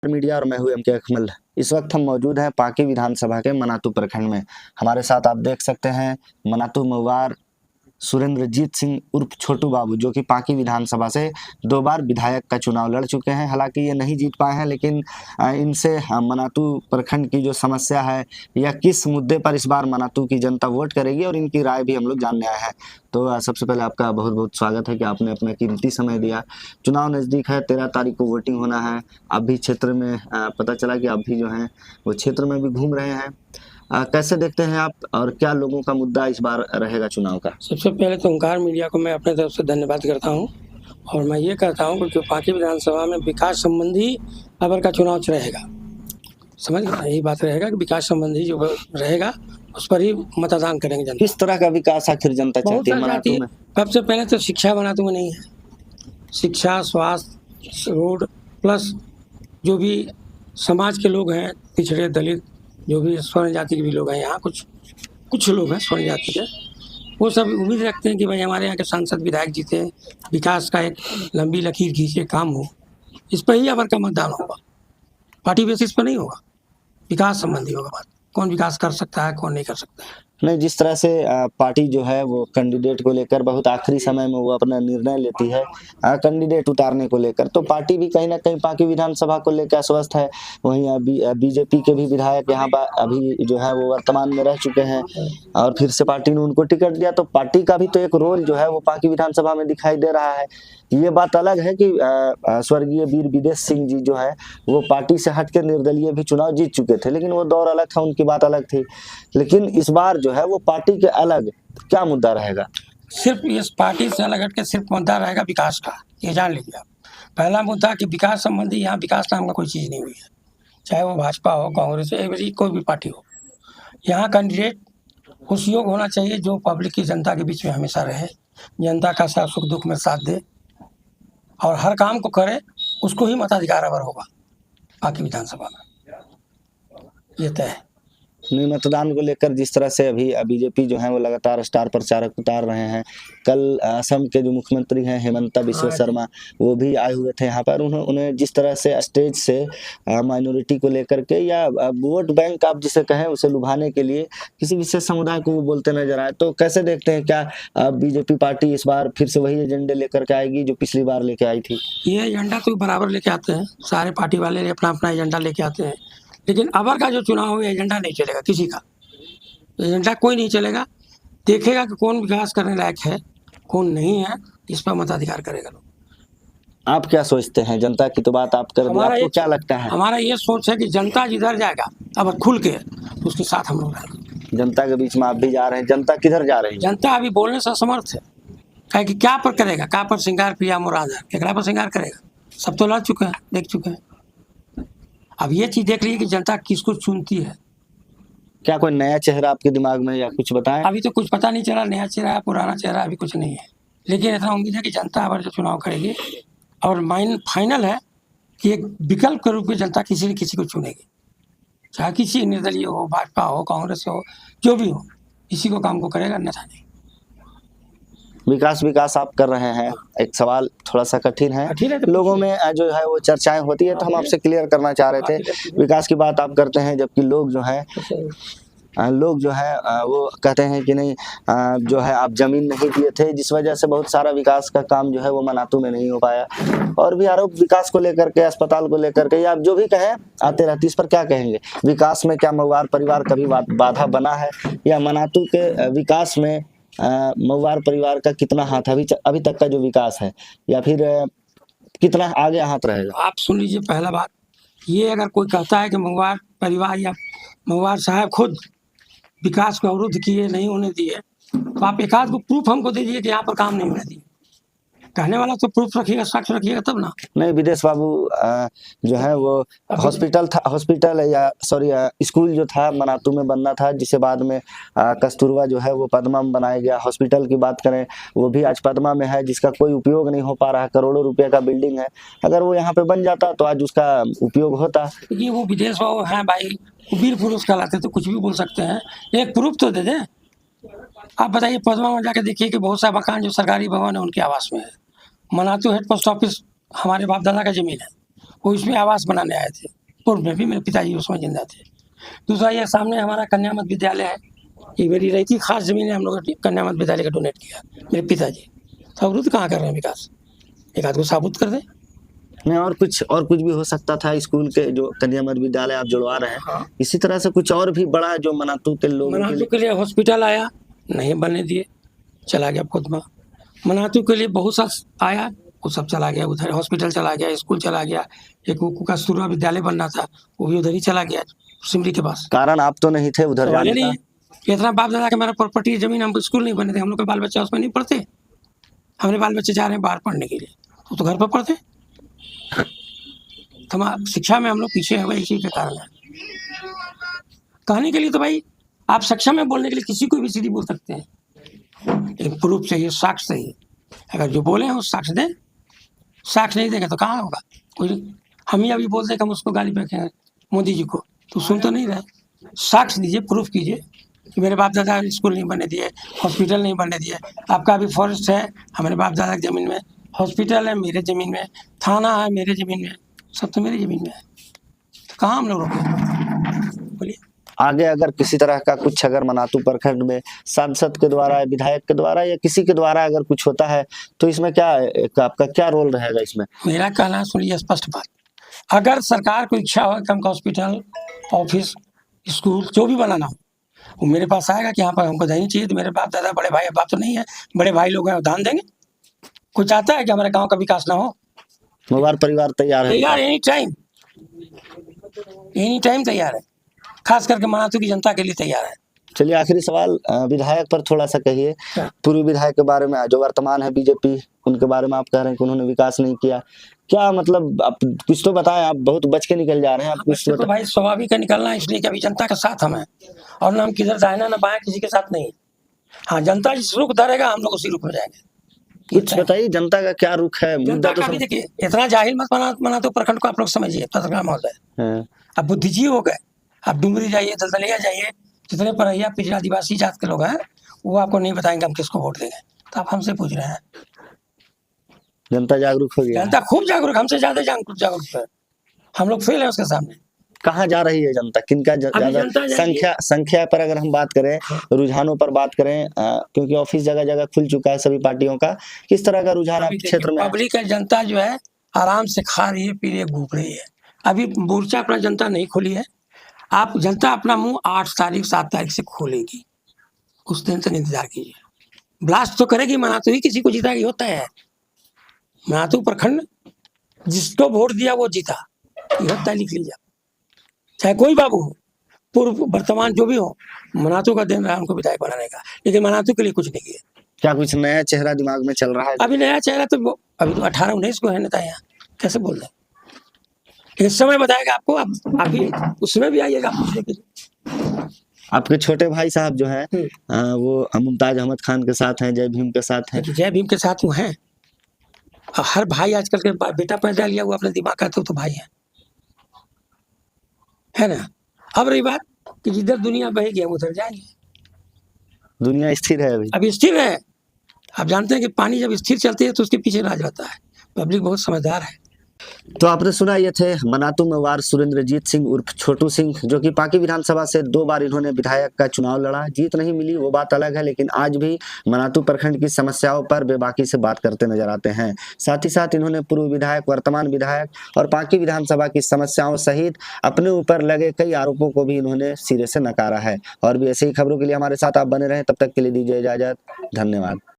Media और मैं हूं एम के अकमल। इस वक्त हम मौजूद हैं पाकी विधानसभा के मनातू प्रखंड में। हमारे साथ आप देख सकते हैं मनातू मऊवार सुरेंद्रजीत सिंह उर्फ छोटू बाबू, जो कि पाकी विधानसभा से 2 बार विधायक का चुनाव लड़ चुके हैं। हालांकि ये नहीं जीत पाए हैं, लेकिन इनसे मनातू प्रखंड की जो समस्या है या किस मुद्दे पर इस बार मनातू की जनता वोट करेगी और इनकी राय भी हम लोग जानने आए हैं। तो सबसे पहले आपका बहुत बहुत स्वागत है कि आपने अपना कीमती समय दिया। चुनाव नज़दीक है, 13 तारीख को वोटिंग होना है। आप भी क्षेत्र में पता चला कि आप भी जो हैं वो क्षेत्र में भी घूम रहे हैं। कैसे देखते हैं आप और क्या लोगों का मुद्दा इस बार रहेगा चुनाव का? सबसे पहले तो ओंकार मीडिया को मैं अपने तरफ से धन्यवाद करता हूं और मैं ये कहता हूं कि जो पाकी विधानसभा में विकास संबंधी अबर का चुनाव रहेगा, समझ गए, यही बात रहेगा कि विकास संबंधी जो रहेगा उस पर ही मतदान करेंगे जनता। किस तरह का विकास आखिर जनता चाहती है मनातू में? सबसे पहले तो शिक्षा मनातू में नहीं है। शिक्षा, स्वास्थ्य, रोड प्लस जो भी समाज के लोग हैं, पिछड़े दलित, जो भी स्वर्ण जाति के भी लोग हैं, यहाँ कुछ लोग हैं स्वर्ण जाति के, वो सब उम्मीद रखते हैं कि भाई हमारे यहाँ के सांसद विधायक जीते, विकास का एक लंबी लकीर खींचे, काम हो। इस पर ही अबर का मतदान होगा, पार्टी बेसिस पर नहीं होगा, विकास संबंधी होगा बात। कौन विकास कर सकता है, कौन नहीं कर सकता है। नहीं, जिस तरह से पार्टी जो है वो कैंडिडेट को लेकर बहुत आखिरी समय में वो अपना निर्णय लेती है कैंडिडेट उतारने को लेकर, तो पार्टी भी कहीं ना कहीं पाकी विधानसभा को लेकर अस्वस्थ है। वहीं बीजेपी के भी विधायक यहाँ पर अभी जो है वो वर्तमान में रह चुके हैं और फिर से पार्टी ने उनको टिकट दिया, तो पार्टी का भी तो एक रोल जो है वो पाकी विधानसभा में दिखाई दे रहा है। ये बात अलग है कि स्वर्गीय वीर विदेश सिंह जी जो है वो पार्टी से हटकर निर्दलीय भी चुनाव जीत चुके थे, लेकिन वो दौर अलग था, उनकी बात अलग थी। लेकिन इस बार जो है वो पार्टी के अलग क्या मुद्दा रहेगा? सिर्फ इस पार्टी से अलग हटकर सिर्फ मुद्दा रहेगा विकास का, ये जान लीजिए आप। पहला मुद्दा कि विकास संबंधी यहाँ विकास नाम का कोई चीज़ नहीं हुई है, चाहे वो भाजपा हो, कांग्रेस हो, कोई भी पार्टी हो। यहाँ कैंडिडेट उस योग होना चाहिए जो पब्लिक की, जनता के बीच में हमेशा रहे, जनता का सुख दुख में साथ दे और हर काम को करे, उसको ही मताधिकार अबर होगा पाकी विधानसभा में, ये तय है। मतदान को लेकर जिस तरह से अभी बीजेपी जो है वो लगातार स्टार प्रचारक उतार रहे हैं। कल असम के जो मुख्यमंत्री हैं हेमंता बिस्वा शर्मा, वो भी आए हुए थे यहाँ पर। उन्हें जिस तरह से स्टेज से माइनॉरिटी को लेकर के या वोट बैंक आप जिसे कहें उसे लुभाने के लिए किसी विशेष समुदाय को वो बोलते नजर आए, तो कैसे देखते हैं? क्या बीजेपी पार्टी इस बार फिर से वही एजेंडे लेकर के आएगी जो पिछली बार लेके आई थी? ये एजेंडा तो बराबर लेके आते हैं, सारे पार्टी वाले अपना अपना एजेंडा लेके आते हैं, लेकिन अबर का जो चुनाव हो एजेंडा नहीं चलेगा, किसी का एजेंडा कोई नहीं चलेगा। देखेगा कि कौन विकास करने लायक है, कौन नहीं है, इस पर मताधिकार करेगा लोग। आप क्या सोचते हैं? जनता की तो बात आप कर रहे हैं, आपको क्या लगता है? हमारा ये सोच है कि जनता जिधर जाएगा अब खुल के, उसके साथ हम लोग रहेंगे। जनता के बीच में आप भी जा रहे हैं, जनता किधर जा रही है? जनता अभी बोलने से असमर्थ है, कहे कि क्या पर करेगा, क्या पर श्रृंगार प्रिया मुराद है, केकरा पर श्रृंगार करेगा। सब तो लड़ चुके हैं, देख चुके हैं। अब ये चीज देख लीजिए कि जनता किसको चुनती है। क्या कोई नया चेहरा आपके दिमाग में या कुछ बताएं? अभी तो कुछ पता नहीं चला, नया चेहरा है पुराना चेहरा अभी कुछ नहीं है, लेकिन इतना उम्मीद है कि जनता अगर जो चुनाव करेगी और फाइनल है कि एक विकल्प के रूप में जनता किसी न किसी को चुनेगी, चाहे किसी निर्दलीय हो, भाजपा हो, कांग्रेस हो, जो भी हो, इसी को काम को करेगा, अन्यथा नहीं। विकास आप कर रहे हैं। एक सवाल थोड़ा सा कठिन है, लोगों में जो है वो चर्चाएं होती है, तो हम आपसे क्लियर करना चाह रहे थे। विकास की बात आप करते हैं, जबकि लोग जो है वो कहते हैं कि नहीं, जो है आप जमीन नहीं दिए थे, जिस वजह से बहुत सारा विकास का काम जो है वो मनातू में नहीं हो पाया। और भी आरोप विकास को लेकर के, अस्पताल को लेकर के, या आप जो भी कहें आते रहती, इस पर क्या कहेंगे? विकास में क्या मऊवार परिवार कभी बाधा बना है, या मनातू के विकास में मऊवार परिवार का कितना हाथ अभी तक का जो विकास है, या फिर कितना आगे हाथ रहेगा? आप सुन लीजिए, पहला बात ये, अगर कोई कहता है कि मऊवार परिवार या मऊवार साहब खुद विकास को अवरुद्ध किए, नहीं होने दिए, तो आप एक आध को प्रूफ हमको दे दीजिए कि यहाँ पर काम नहीं होने दिए। कहने वाला तो प्रूफ रखिएगा, साक्ष्य रखिएगा तब ना। नहीं, विदेश बाबू जो है वो हॉस्पिटल या स्कूल जो था मनातू में बनना था, जिसे बाद में कस्तूरबा जो है वो पद्मा में बनाया गया। हॉस्पिटल की बात करें, वो भी आज पद्मा में है, जिसका कोई उपयोग नहीं हो पा रहा है। करोड़ों रुपए का बिल्डिंग है, अगर वो यहाँ पे बन जाता तो आज उसका उपयोग होता। ये वो विदेश बाबू हैं भाई, वीर पुरुष कहलाते, तो कुछ भी बोल सकते हैं, एक प्रूफ तो दे दें। आप बताइए, पद्मा में जाके देखिए कि बहुत सा मकान जो सरकारी भवन है उनके आवास में है। मनातू हेड पोस्ट ऑफिस हमारे बाप दादा का जमीन है, वो इसमें आवास बनाने आए थे। पूर्व में भी मेरे पिताजी उसमें जिंदा थे। दूसरा ये सामने हमारा कन्या मध्य विद्यालय है, ये मेरी रही थी खास जमीन है, हम लोगों ने कन्या मध्य विद्यालय का डोनेट किया मेरे पिताजी। तो अवरुद्ध कहाँ कर रहे हैं विकास, एक आध को साबुत कर दें। नहीं, और कुछ भी हो सकता था। स्कूल के जो कन्या मध्य विद्यालय आप जुड़वा रहे हैं, हाँ। इसी तरह से कुछ और भी बड़ा जो मनातू के लोगों के मनातू लिए के लिए हॉस्पिटल आया, नहीं बनने दिए, चला गया खुदमा। मनातू के लिए बहुत सा आया, वो सब चला गया उधर। हॉस्पिटल चला गया, स्कूल चला गया, एक वो कस्तूरबा विद्यालय बनना था वो भी उधर ही चला गया, सिमरी के पास। कारण आप तो नहीं थे उधर सवाल जाने ही नहीं का। है। इतना बाप दादा का मेरा प्रॉपर्टी जमीन, हम स्कूल नहीं बने थे, हम लोग के बाल बच्चे उसमें नहीं पढ़ते। हमारे बाल बच्चे जा रहे हैं बाहर पढ़ने के लिए, तो घर पर पढ़ते। शिक्षा में हम लोग पीछे हैं, वही इसी के कारण है। कहने के लिए तो भाई आप सक्षम में बोलने के लिए किसी को भी सीधी बोल सकते हैं, लेकिन प्रूफ चाहिए, साक्ष्य चाहिए। अगर जो बोले हैं वो साक्ष्य दें, साक्ष्य नहीं देंगे तो कहाँ होगा कोई। हम ही अभी बोलते हैं कि हम उसको गाली फेंकें मोदी जी को, तो सुन तो नहीं रहे। साक्ष्य दीजिए, प्रूफ कीजिए कि मेरे बाप दादा स्कूल नहीं बनने दिए, हॉस्पिटल नहीं बनने दिए। आपका अभी फॉरेस्ट है, हमारे बाप दादा की ज़मीन में, हॉस्पिटल है मेरे ज़मीन में, थाना है मेरे ज़मीन में, सब तो मेरी ज़मीन में है। तो कहाँ हम लोग रोकें, बोलिए। आगे अगर किसी तरह का कुछ अगर मनातू प्रखंड में सांसद के द्वारा, विधायक के द्वारा या किसी के द्वारा अगर कुछ होता है तो इसमें क्या आपका क्या रोल रहेगा इसमें? मेरा कहना सुनिए, स्पष्ट बात, अगर सरकार को इच्छा हो कि हमको हॉस्पिटल, ऑफिस, स्कूल जो भी बनाना हो, वो मेरे पास आएगा कि यहाँ पर हमको देनी चाहिए, तो मेरे बाप दादा, बड़े भाई, बाप तो नहीं है, बड़े भाई लोग हैं, वो दान देंगे। कोई चाहता है कि हमारे गांव का विकास ना हो? मवार परिवार तैयार है? तैयार, एनी टाइम तैयार है, खास करके मनातू की जनता के लिए तैयार है। चलिए, आखिरी सवाल विधायक पर थोड़ा सा कहिए। पूर्व विधायक के बारे में, जो वर्तमान है बीजेपी, उनके बारे में आप कह रहे हैं कि उन्होंने विकास नहीं किया, क्या मतलब? आप कुछ तो बताएं, आप बहुत बच के निकल जा रहे हैं। आप कुछ तो भाई स्वाभाविक है निकलना, इसलिए कि अभी जनता के साथ हम हैं, और ना हम किधर दाहिना ना बाएं, किसी के साथ नहीं। हाँ, जनता जिस रुख धरेगा हम लोग उसी रुख में जाएंगे। कुछ बताइए, जनता का क्या रुख है? जनता का भी देखिए, इतना जाहिल मत बना तो प्रखंड को आप लोग समझिए, पत्रकार महोदय। अब बुद्धिजीवी हो गए, आप डुमरी जाइए, दलदलिया जाइए, जितने परैया पिछड़ा आदिवासी जात के लोग हैं, वो आपको नहीं बताएंगे हम किसको वोट देंगे। तो आप हमसे पूछ रहे हैं। जनता जागरूक हो गया, जनता खूब जागरूक, हमसे ज्यादा जागरूक है। हम लोग फेल है उसके सामने। कहाँ जा रही है जनता? किनका ज्यादा संख्या पर अगर हम बात करें, रुझानों पर बात करें, क्योंकि ऑफिस जगह जगह खुल चुका है सभी पार्टियों का, किस तरह का रुझान आप क्षेत्र में? पब्लिक है, जनता जो है आराम से खा रही है, पी रही है, घूम रही है। अभी मोर्चा अपना जनता नहीं खोली है। आप जनता अपना मुंह 8 तारीख 7 तारीख से खोलेगी, उस दिन तक इंतजार कीजिए। ब्लास्ट तो करेगी, मनातू ही किसी को जीता ही होता है। मनातू प्रखंड जिसको वोट दिया वो जीता, यह लिख लीजिए, चाहे कोई बाबू हो, पूर्व वर्तमान जो भी हो, मनातू का दिन रहा उनको विधायक बनाने का, लेकिन मनातू के लिए कुछ नहीं किया। क्या कुछ नया चेहरा दिमाग में चल रहा है? अभी नया चेहरा तो अभी तो 18-19 को है नेता यहाँ, कैसे बोल रहे? इस समय बताएगा आपको, आप भी उसमें भी आइएगा। आपके छोटे भाई साहब जो है वो मुमताज अहमद खान के साथ हैं, जय भीम के साथ हैं। जय भीम के साथ वो हैं। हर भाई आजकल के बेटा पैदा लिया वो अपने दिमाग का तो भाई है ना। अब रही बात कि जिधर दुनिया बहेगी हम उधर जाएंगे। दुनिया स्थिर है अभी स्थिर है। आप जानते हैं कि पानी जब स्थिर चलती है तो उसके पीछे राज रहता है। पब्लिक बहुत समझदार है। तो आपने सुना, ये थे मनातू मवार सुरेंद्रजीत सिंह उर्फ छोटू सिंह, जो कि पाकी विधानसभा से 2 बार इन्होंने विधायक का चुनाव लड़ा। जीत नहीं मिली वो बात अलग है, लेकिन आज भी मनातू प्रखंड की समस्याओं पर बेबाकी से बात करते नजर आते हैं। साथ ही साथ इन्होंने पूर्व विधायक, वर्तमान विधायक और पाकी विधानसभा की समस्याओं सहित अपने ऊपर लगे कई आरोपों को भी इन्होंने सिरे से नकारा है। और भी ऐसे ही खबरों के लिए हमारे साथ आप बने रहें। तब तक के लिए दीजिए इजाजत। धन्यवाद।